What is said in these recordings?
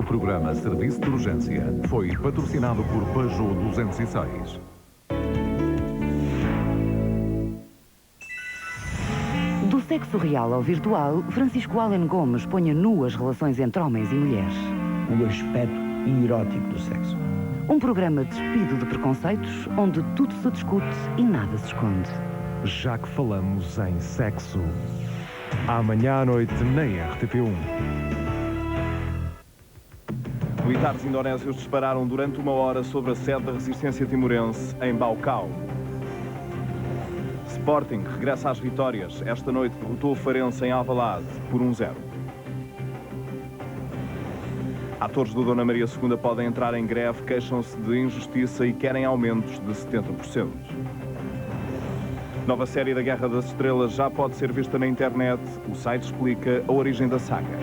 O programa Serviço de Urgência foi patrocinado por Peugeot 206. Do sexo real ao virtual, Francisco Allen Gomes põe a nu as relações entre homens e mulheres. O aspecto erótico do sexo. Um programa despido de preconceitos, onde tudo se discute e nada se esconde. Já que falamos em sexo, amanhã à noite na RTP1. Militares indonésios dispararam durante 1 hora sobre a sede da resistência timorense em Baucau. Sporting regressa às vitórias. Esta noite derrotou o Farense em Alvalade por 1-0. Atores do Dona Maria II podem entrar em greve, queixam-se de injustiça e querem aumentos de 70%. Nova série da Guerra das Estrelas já pode ser vista na internet. O site explica a origem da saga.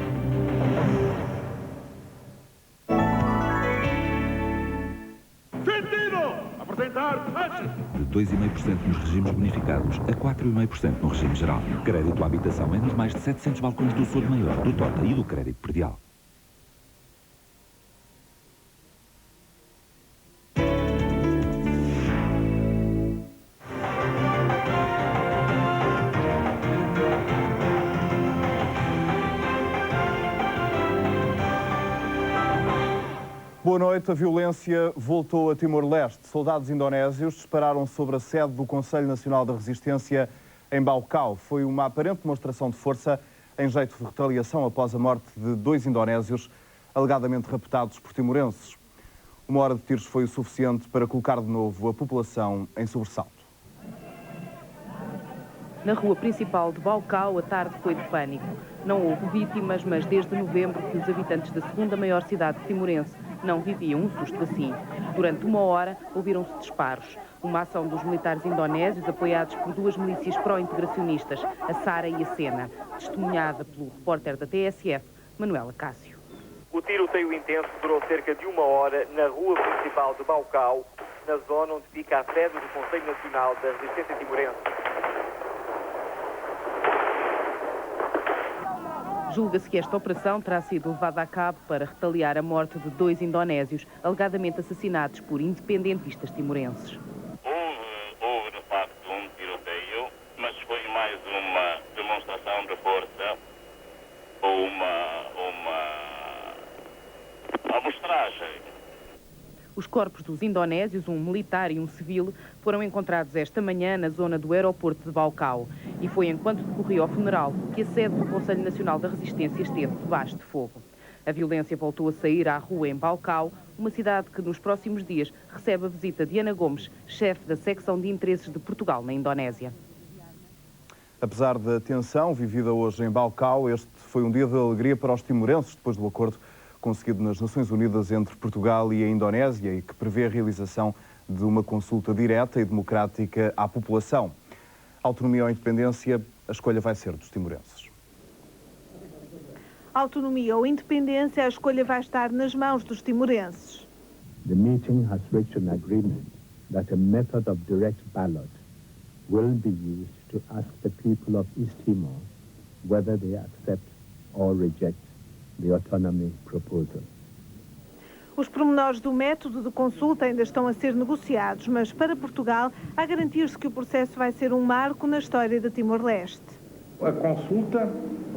De 2,5% nos regimes bonificados a 4,5% no regime geral. Crédito à habitação em mais de 700 balcões do Sul Maior, do Tota e do Crédito Predial. Boa noite. A violência voltou a Timor-Leste. Soldados indonésios dispararam sobre a sede do Conselho Nacional da Resistência em Baucau. Foi uma aparente demonstração de força em jeito de retaliação após a morte de 2 indonésios alegadamente raptados por timorenses. 1 hora de tiros foi o suficiente para colocar de novo a população em sobressalto. Na rua principal de Baucau, a tarde foi de pânico. Não houve vítimas, mas desde novembro que os habitantes da segunda maior cidade timorense não viviam um susto assim. Durante 1 hora, ouviram-se disparos. Uma ação dos militares indonésios, apoiados por 2 milícias pró-integracionistas, a Sara e a Sena, testemunhada pelo repórter da TSF, Manuela Cássio. O tiroteio intenso durou cerca de 1 hora na rua principal de Baucau, na zona onde fica a sede do Conselho Nacional da Resistência Timorense. Julga-se que esta operação terá sido levada a cabo para retaliar a morte de 2 indonésios, alegadamente assassinados por independentistas timorenses. Houve de facto um tiroteio, mas foi mais uma demonstração de força ou uma amostragem. Os corpos dos indonésios, um militar e um civil, foram encontrados esta manhã na zona do aeroporto de Baucau. E foi enquanto decorria o funeral que a sede do Conselho Nacional da Resistência esteve debaixo de fogo. A violência voltou a sair à rua em Baucau, uma cidade que nos próximos dias recebe a visita de Ana Gomes, chefe da secção de interesses de Portugal na Indonésia. Apesar da tensão vivida hoje em Baucau, este foi um dia de alegria para os timorenses depois do acordo conseguido nas Nações Unidas entre Portugal e a Indonésia e que prevê a realização de uma consulta direta e democrática à população. Autonomia ou independência, a escolha vai ser dos timorenses. Autonomia ou independência, a escolha vai estar nas mãos dos timorenses. The meeting has reached an agreement that a method of direct ballot will be used to ask the people of East Timor whether they accept or reject the autonomy proposal. Os pormenores do método de consulta ainda estão a ser negociados, mas para Portugal há garantir-se que o processo vai ser um marco na história de Timor-Leste. A consulta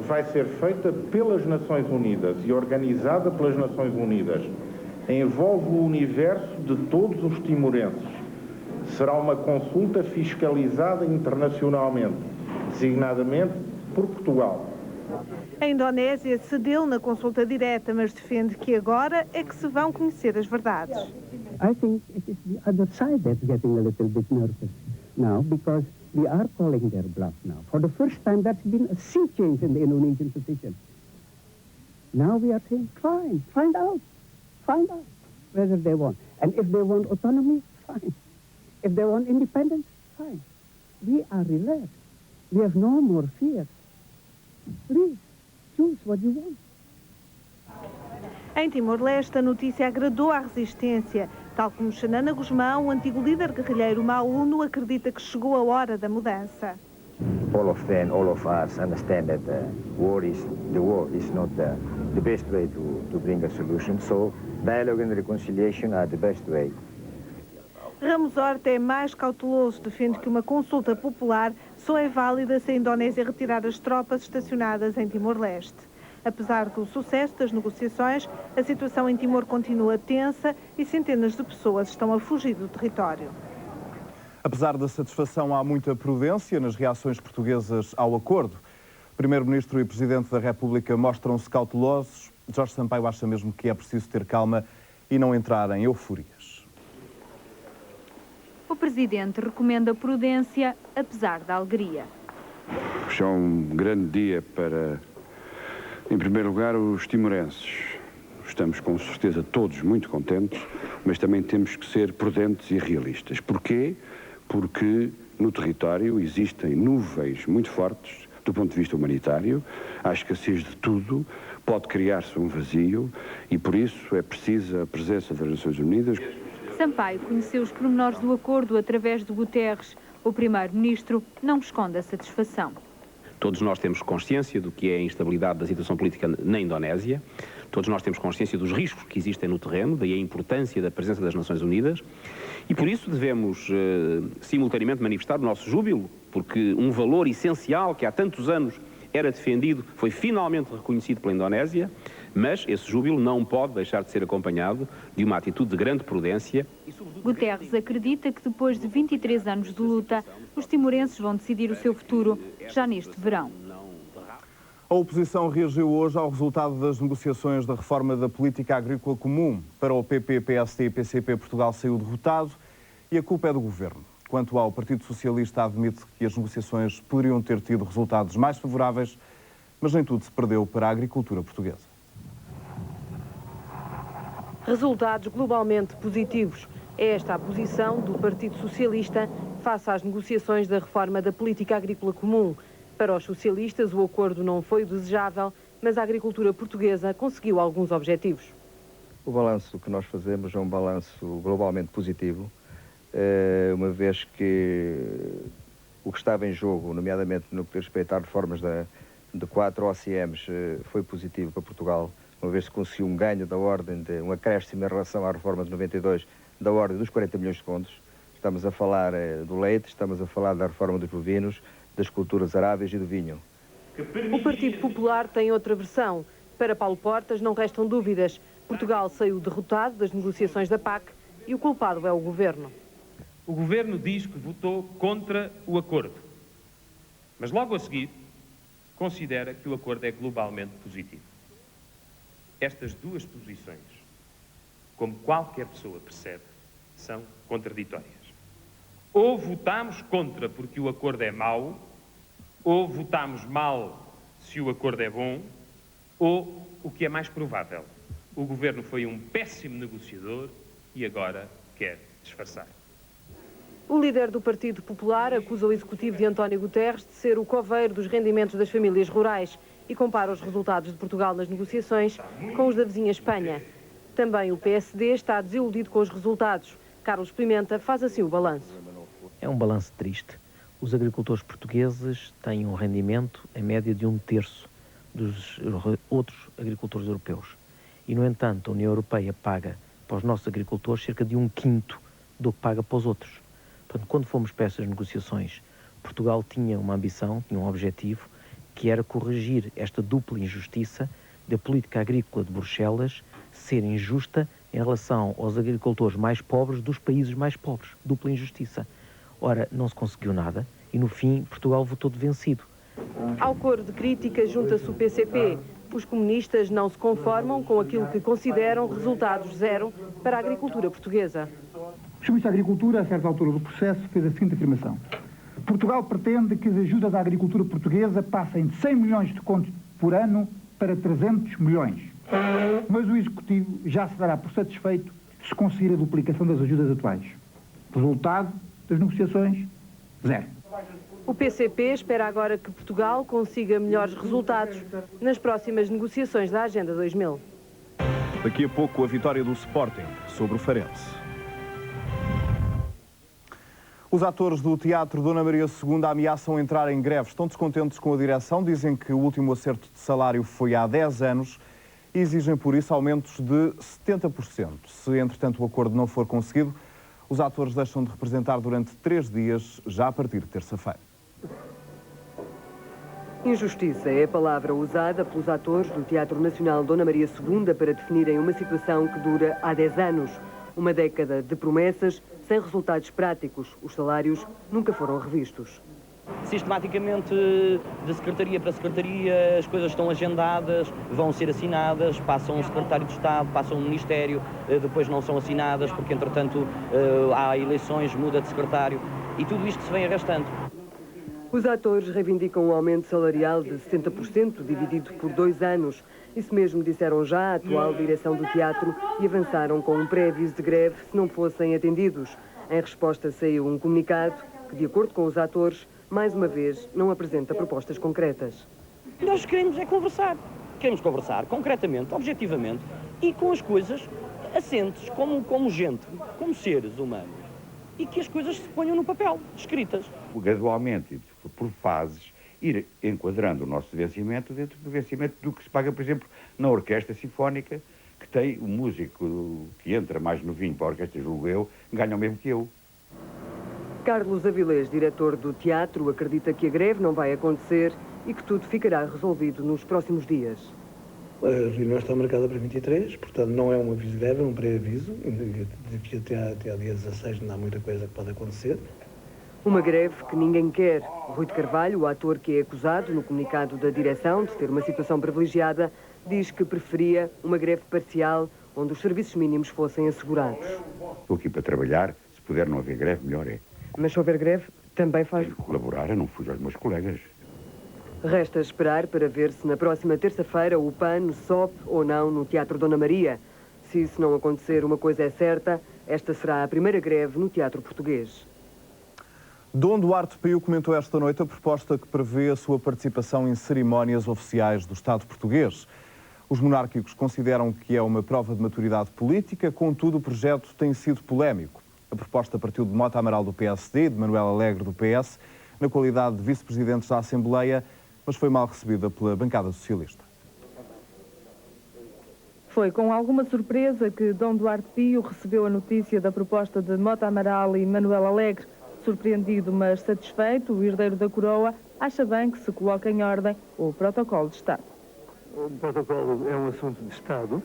vai ser feita pelas Nações Unidas e organizada pelas Nações Unidas. Envolve o universo de todos os timorenses. Será uma consulta fiscalizada internacionalmente, designadamente por Portugal. A Indonésia cedeu na consulta direta, mas defende que agora é que se vão conhecer as verdades. I think it is the other side that's getting a little bit nervous now because we are calling their bluff now. For the first time, that's been a sea change in the Indonesian position. Now we are saying, fine, find out whether they want. And if they want autonomy, fine. If they want independence, fine. We are relaxed. We have no more fear. Please, choose what you want. Em Timor-Leste, a notícia agradou à resistência. Tal como Xanana Gusmão, o antigo líder guerrilheiro Mauno acredita que chegou a hora da mudança. all of them, all of us understand that the war is not the best way to bring a solution. So dialogue and reconciliation are the best way. Ramos Horta é mais cauteloso, defende que uma consulta popular só é válida se a Indonésia retirar as tropas estacionadas em Timor-Leste. Apesar do sucesso das negociações, a situação em Timor continua tensa e centenas de pessoas estão a fugir do território. Apesar da satisfação, há muita prudência nas reações portuguesas ao acordo. O Primeiro-Ministro e Presidente da República mostram-se cautelosos. Jorge Sampaio acha mesmo que é preciso ter calma e não entrar em euforias. O Presidente recomenda prudência, apesar da alegria. É um grande dia para, em primeiro lugar, os timorenses. Estamos com certeza todos muito contentes, mas também temos que ser prudentes e realistas. Porquê? Porque no território existem nuvens muito fortes do ponto de vista humanitário, há escassez de tudo, pode criar-se um vazio e por isso é precisa a presença das Nações Unidas. Sampaio conheceu os pormenores do acordo através de Guterres. O Primeiro-Ministro não esconde a satisfação. Todos nós temos consciência do que é a instabilidade da situação política na Indonésia, todos nós temos consciência dos riscos que existem no terreno, daí a importância da presença das Nações Unidas, e por isso devemos simultaneamente manifestar o nosso júbilo, porque um valor essencial que há tantos anos era defendido foi finalmente reconhecido pela Indonésia, mas esse júbilo não pode deixar de ser acompanhado de uma atitude de grande prudência. Guterres acredita que depois de 23 anos de luta, os timorenses vão decidir o seu futuro já neste verão. A oposição reagiu hoje ao resultado das negociações da reforma da política agrícola comum. Para o PP, PSD e PCP, Portugal saiu derrotado e a culpa é do governo. Quanto ao Partido Socialista, admite que as negociações poderiam ter tido resultados mais favoráveis, mas nem tudo se perdeu para a agricultura portuguesa. Resultados globalmente positivos. É esta a posição do Partido Socialista face às negociações da reforma da política agrícola comum. Para os socialistas, o acordo não foi o desejável, mas a agricultura portuguesa conseguiu alguns objetivos. O balanço que nós fazemos é um balanço globalmente positivo, uma vez que o que estava em jogo, nomeadamente no que diz respeito às reformas de 4 OCMs, foi positivo para Portugal, uma vez que conseguiu um ganho da ordem de um acréscimo em relação à reforma de 92, da ordem dos 40 milhões de contos. Estamos a falar do leite, estamos a falar da reforma dos bovinos, das culturas aráveis e do vinho. O Partido Popular tem outra versão. Para Paulo Portas não restam dúvidas. Portugal saiu derrotado das negociações da PAC e o culpado é o Governo. O Governo diz que votou contra o acordo, mas logo a seguir considera que o acordo é globalmente positivo. Estas duas posições, como qualquer pessoa percebe, são contraditórias. Ou votamos contra porque o acordo é mau, ou votamos mal se o acordo é bom, ou, o que é mais provável, o Governo foi um péssimo negociador e agora quer disfarçar. O líder do Partido Popular acusa o executivo de António Guterres de ser o coveiro dos rendimentos das famílias rurais e compara os resultados de Portugal nas negociações com os da vizinha Espanha. Também o PSD está desiludido com os resultados. Carlos Pimenta faz assim o balanço. É um balanço triste. Os agricultores portugueses têm um rendimento em média de 1/3 dos outros agricultores europeus. E, no entanto, a União Europeia paga para os nossos agricultores cerca de 1/5 do que paga para os outros. Portanto, quando fomos para essas negociações, Portugal tinha uma ambição, tinha um objetivo, que era corrigir esta dupla injustiça da política agrícola de Bruxelas ser injusta em relação aos agricultores mais pobres dos países mais pobres. Dupla injustiça. Ora, não se conseguiu nada e, no fim, Portugal votou de vencido. Ao coro de críticas junta-se o PCP. Os comunistas não se conformam com aquilo que consideram resultados zero para a agricultura portuguesa. O Ministro da Agricultura, a certa altura do processo, fez a seguinte afirmação. Portugal pretende que as ajudas à agricultura portuguesa passem de 100 milhões de contos por ano para 300 milhões. Mas o Executivo já se dará por satisfeito se conseguir a duplicação das ajudas atuais. Resultado das negociações, zero. O PCP espera agora que Portugal consiga melhores resultados nas próximas negociações da Agenda 2000. Daqui a pouco, a vitória do Sporting sobre o Farense. Os atores do Teatro Dona Maria II ameaçam entrar em greve. Estão descontentes com a direção, dizem que o último acerto de salário foi há 10 anos e exigem por isso aumentos de 70%. Se, entretanto, o acordo não for conseguido, os atores deixam de representar durante 3 dias, já a partir de terça-feira. Injustiça é a palavra usada pelos atores do Teatro Nacional Dona Maria II para definirem uma situação que dura há 10 anos. Uma década de promessas sem resultados práticos. Os salários nunca foram revistos. Sistematicamente, de secretaria para secretaria, as coisas estão agendadas, vão ser assinadas, passam um secretário de Estado, passam um ministério, depois não são assinadas, porque entretanto há eleições, muda de secretário, e tudo isto se vem arrastando. Os atores reivindicam um aumento salarial de 70%, dividido por 2 anos. Isso mesmo disseram já a atual direção do teatro e avançaram com um pré-aviso de greve se não fossem atendidos. Em resposta saiu um comunicado que, de acordo com os atores, mais uma vez não apresenta propostas concretas. Nós queremos é conversar. Queremos conversar concretamente, objetivamente e com as coisas assentes, como gente, como seres humanos. E que as coisas se ponham no papel, escritas. Gradualmente, por fases, ir enquadrando o nosso vencimento dentro do vencimento do que se paga, por exemplo, na Orquestra Sinfónica, que tem o músico que entra mais novinho para a orquestra, julgo eu, ganha o mesmo que eu. Carlos Avilés, diretor do teatro, acredita que a greve não vai acontecer e que tudo ficará resolvido nos próximos dias. A reunião está marcada para 23, portanto não é um aviso de greve, é um pré-aviso, de que até ao dia 16 não há muita coisa que pode acontecer. Uma greve que ninguém quer. Rui de Carvalho, o ator que é acusado no comunicado da direção de ter uma situação privilegiada, diz que preferia uma greve parcial, onde os serviços mínimos fossem assegurados. Estou aqui para trabalhar, se puder não haver greve, melhor é. Mas se houver greve, também faz... Tenho que colaborar, eu não fujo aos meus colegas. Resta esperar para ver se na próxima terça-feira o PAN sobe ou não no Teatro Dona Maria. Se isso não acontecer, uma coisa é certa, esta será a primeira greve no teatro português. Dom Duarte Pio comentou esta noite a proposta que prevê a sua participação em cerimónias oficiais do Estado português. Os monárquicos consideram que é uma prova de maturidade política, contudo o projeto tem sido polémico. A proposta partiu de Mota Amaral do PSD e de Manuel Alegre do PS, na qualidade de vice-presidentes da Assembleia, mas foi mal recebida pela bancada socialista. Foi com alguma surpresa que Dom Duarte Pio recebeu a notícia da proposta de Mota Amaral e Manuel Alegre. Surpreendido, mas satisfeito, o herdeiro da coroa acha bem que se coloque em ordem o protocolo de Estado. O protocolo é um assunto de Estado.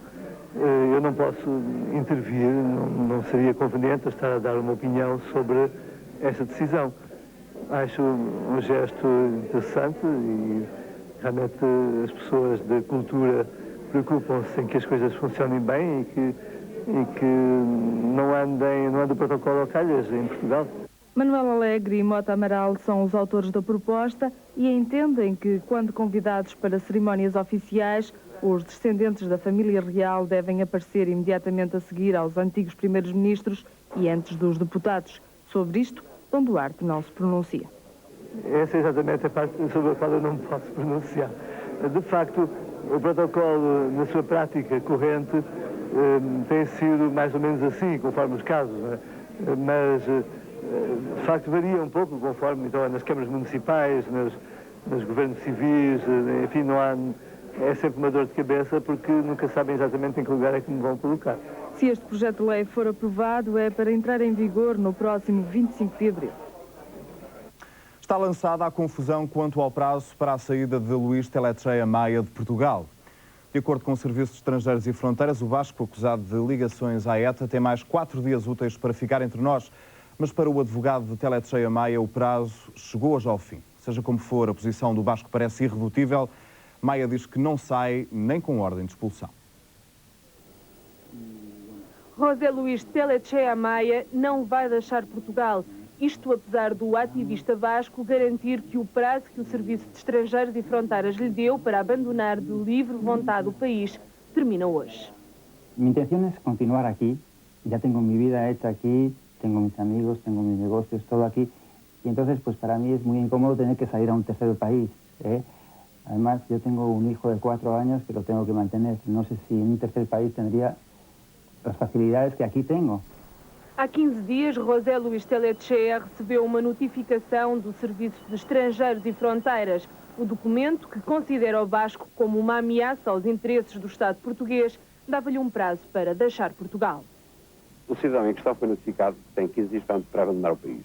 Eu não posso intervir, não seria conveniente estar a dar uma opinião sobre esta decisão. Acho um gesto interessante e realmente as pessoas da cultura preocupam-se em que as coisas funcionem bem e que não ande o protocolo a calhas em Portugal. Manuel Alegre e Mota Amaral são os autores da proposta e entendem que, quando convidados para cerimónias oficiais, os descendentes da família real devem aparecer imediatamente a seguir aos antigos primeiros-ministros e antes dos deputados. Sobre isto, Dom Duarte não se pronuncia. Essa é exatamente a parte sobre a qual eu não me posso pronunciar. De facto, o protocolo, na sua prática corrente, tem sido mais ou menos assim, conforme os casos, né? Mas, de facto, varia um pouco conforme então, nas câmaras municipais, nos governos civis, enfim, não há... É sempre uma dor de cabeça porque nunca sabem exatamente em que lugar é que me vão colocar. Se este projeto de lei for aprovado, é para entrar em vigor no próximo 25 de abril. Está lançada a confusão quanto ao prazo para a saída de Luís Telecheia Maia de Portugal. De acordo com o Serviço de Estrangeiros e Fronteiras, o Vasco, acusado de ligações à ETA, tem mais 4 dias úteis para ficar entre nós. Mas para o advogado de Telecheia Maia, o prazo chegou hoje ao fim. Seja como for, a posição do Vasco parece irredutível. Maia diz que não sai nem com ordem de expulsão. José Luís Telecheia Maia não vai deixar Portugal. Isto apesar do ativista Vasco garantir que o prazo que o Serviço de Estrangeiros e Fronteiras lhe deu para abandonar de livre vontade o país termina hoje. Mi intención es continuar aquí. Ya tengo mi vida hecha aquí, tengo mis amigos, tengo mis negocios, todo aquí. Y entonces, pues para mí es muy incómodo tener que salir a un tercer país, ¿eh? Además, yo tengo un hijo de 4 años que lo tengo que mantener. No sé si en un tercer país tendría las facilidades que aquí tengo. Há 15 dias, José Luís Telechea recebeu uma notificação do Serviço de Estrangeiros e Fronteiras, o documento que considera o basco como uma ameaça aos interesses do Estado português, dava-lhe um prazo para deixar Portugal. O cidadão em questão foi notificado que tem 15 dias para abandonar o país.